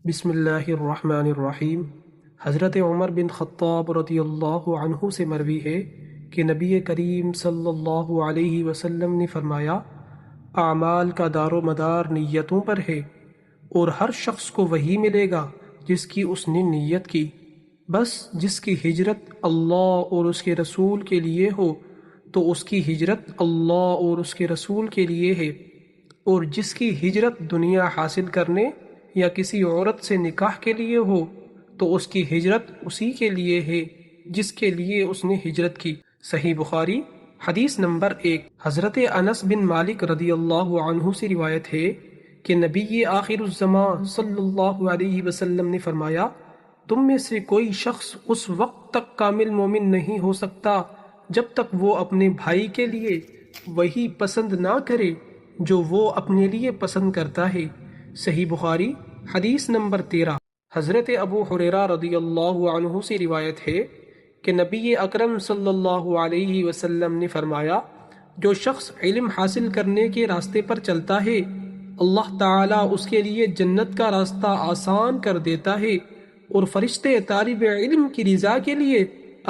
بسم اللہ الرحمن الرحیم۔ حضرت عمر بن خطاب رضی اللہ عنہ سے مروی ہے کہ نبی کریم صلی اللہ علیہ وسلم نے فرمایا، اعمال کا دار و مدار نیتوں پر ہے، اور ہر شخص کو وہی ملے گا جس کی اس نے نیت کی۔ بس جس کی ہجرت اللہ اور اس کے رسول کے لیے ہو تو اس کی ہجرت اللہ اور اس کے رسول کے لیے ہے، اور جس کی ہجرت دنیا حاصل کرنے یا کسی عورت سے نکاح کے لیے ہو تو اس کی ہجرت اسی کے لیے ہے جس کے لیے اس نے ہجرت کی۔ صحیح بخاری حدیث نمبر 1۔ حضرت انس بن مالک رضی اللہ عنہ سے روایت ہے کہ نبی آخر الزمان صلی اللہ علیہ وسلم نے فرمایا، تم میں سے کوئی شخص اس وقت تک کامل مومن نہیں ہو سکتا جب تک وہ اپنے بھائی کے لیے وہی پسند نہ کرے جو وہ اپنے لیے پسند کرتا ہے۔ صحیح بخاری حدیث نمبر 13۔ حضرت ابو ہریرہ رضی اللہ عنہ سے روایت ہے کہ نبی اکرم صلی اللہ علیہ وسلم نے فرمایا، جو شخص علم حاصل کرنے کے راستے پر چلتا ہے اللہ تعالیٰ اس کے لیے جنت کا راستہ آسان کر دیتا ہے، اور فرشتے طالب علم کی رضا کے لیے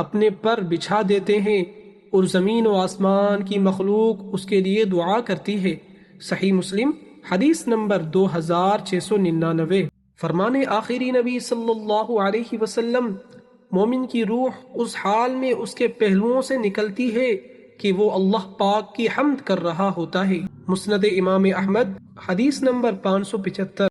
اپنے پر بچھا دیتے ہیں، اور زمین و آسمان کی مخلوق اس کے لیے دعا کرتی ہے۔ صحیح مسلم حدیث نمبر 2699۔ فرمان آخری نبی صلی اللہ علیہ وسلم، مومن کی روح اس حال میں اس کے پہلوؤں سے نکلتی ہے کہ وہ اللہ پاک کی حمد کر رہا ہوتا ہے۔ مسند امام احمد حدیث نمبر 575۔